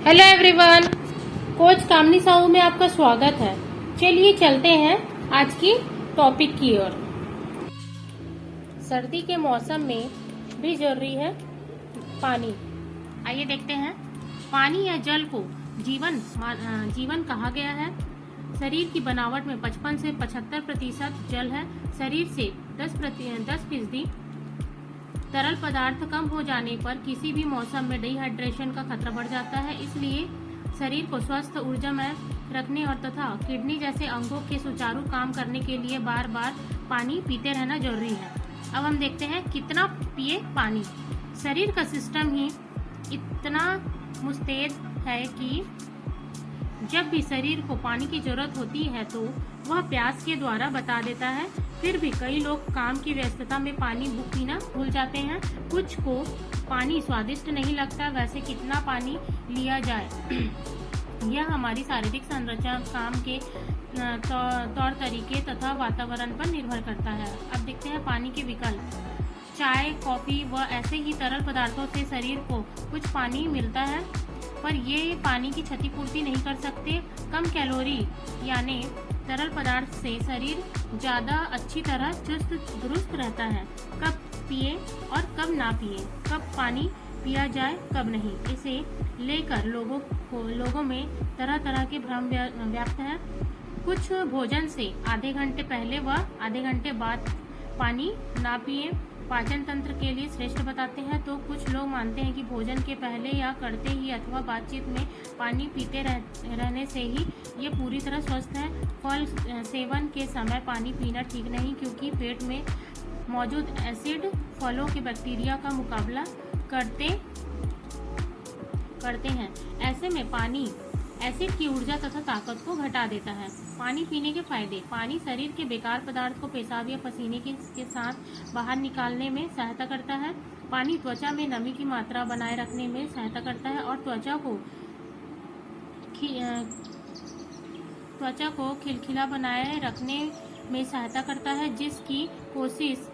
Hello everyone, coach कामनी साहू में आपका स्वागत है। चलिए चलते हैं आज की टॉपिक की ओर। सर्दी के मौसम में भी जरूरी है पानी। आइए देखते हैं। पानी या जल को जीवन कहा गया है। शरीर की बनावट में 55 से 75% जल है। शरीर से 10% तरल पदार्थ कम हो जाने पर किसी भी मौसम में डिहाइड्रेशन का खतरा बढ़ जाता है। इसलिए शरीर को स्वस्थ ऊर्जामय रखने और तथा किडनी जैसे अंगों के सुचारू काम करने के लिए बार बार पानी पीते रहना जरूरी है। अब हम देखते हैं कितना पिए पानी। शरीर का सिस्टम ही इतना मुस्तैद है कि जब भी शरीर को पानी की जरूरत होती है तो वह प्यास के द्वारा बता देता है। फिर भी कई लोग काम की व्यस्तता में पानी पीना भूल जाते हैं। कुछ को पानी स्वादिष्ट नहीं लगता, वैसे कितना पानी लिया जाए यह हमारी शारीरिक संरचना, काम के तौर तरीके तथा वातावरण पर निर्भर करता है। अब देखते हैं पानी के विकल्प। चाय, कॉफी व ऐसे ही तरल पदार्थों से शरीर को कुछ पानी मिलता है, पर ये पानी की क्षतिपूर्ति नहीं कर सकते। कम कैलोरी यानी तरल पदार्थ से शरीर ज़्यादा अच्छी तरह चुस्त दुरुस्त रहता है। कब पिए और कब ना पिए, कब पानी पिया जाए कब नहीं, इसे लेकर लोगों में तरह तरह के भ्रम व्याप्त है। कुछ भोजन से आधे घंटे पहले व आधे घंटे बाद पानी ना पिए पाचन तंत्र के लिए श्रेष्ठ बताते हैं, तो कुछ लोग मानते हैं कि भोजन के पहले या करते ही अथवा बातचीत में पानी पीते रहने से ही ये पूरी तरह स्वस्थ है। फल सेवन के समय पानी पीना ठीक नहीं, क्योंकि पेट में मौजूद एसिड फलों के बैक्टीरिया का मुकाबला करते हैं। ऐसे में पानी एसिड की ऊर्जा तथा ताकत को घटा देता है। पानी पीने के फायदे। पानी शरीर के बेकार पदार्थ को पेशाब या पसीने के साथ बाहर निकालने में सहायता करता है। पानी त्वचा में नमी की मात्रा बनाए रखने में सहायता करता है और त्वचा को खिलखिला बनाए रखने में सहायता करता है, जिसकी कोशिश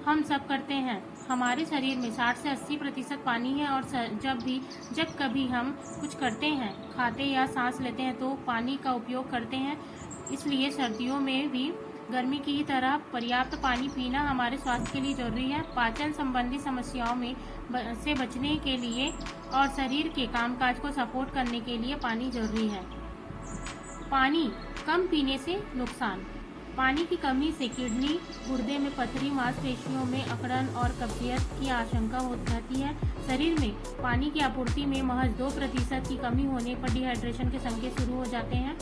हम सब करते हैं। हमारे शरीर में 60 से 80% पानी है और जब कभी हम कुछ करते हैं, खाते या सांस लेते हैं तो पानी का उपयोग करते हैं। इसलिए सर्दियों में भी गर्मी की ही तरह पर्याप्त पानी पीना हमारे स्वास्थ्य के लिए जरूरी है। पाचन संबंधी समस्याओं से बचने के लिए और शरीर के कामकाज को सपोर्ट करने के लिए पानी जरूरी है। पानी कम पीने से नुकसान। पानी की कमी से किडनी, गुर्दे में पथरी, मांसपेशियों में अकड़न और कब्जियत की आशंका रहती है। शरीर में पानी की आपूर्ति में महज 2% की कमी होने पर डिहाइड्रेशन के संकेत शुरू हो जाते हैं।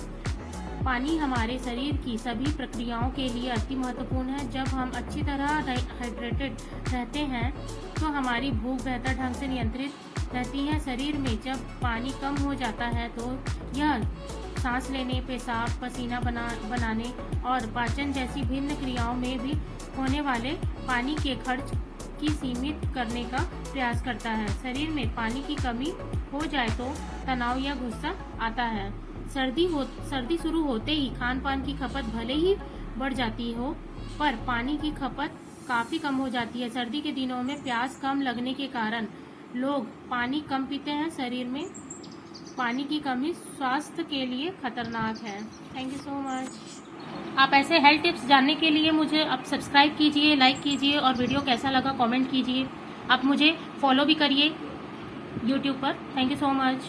पानी हमारे शरीर की सभी प्रक्रियाओं के लिए अति महत्वपूर्ण है। जब हम अच्छी तरह हाइड्रेटेड रहते हैं तो हमारी भूख बेहतर ढंग से नियंत्रित रहती है। शरीर में जब पानी कम हो जाता है तो यह सांस लेने, पेशाब, पसीना बनाने और पाचन जैसी भिन्न क्रियाओं में भी होने वाले पानी के खर्च की सीमित करने का प्रयास करता है। शरीर में पानी की कमी हो जाए तो तनाव या गुस्सा आता है। सर्दी शुरू होते ही खान पान की खपत भले ही बढ़ जाती हो, पर पानी की खपत काफ़ी कम हो जाती है। सर्दी के दिनों में प्यास कम लगने के कारण लोग पानी कम पीते हैं। शरीर में पानी की कमी स्वास्थ्य के लिए खतरनाक है। Thank you so much. आप ऐसे हेल्थ टिप्स जानने के लिए मुझे आप सब्सक्राइब कीजिए, लाइक कीजिए और वीडियो कैसा लगा कमेंट कीजिए। आप मुझे फॉलो भी करिए यूट्यूब पर। Thank you so much.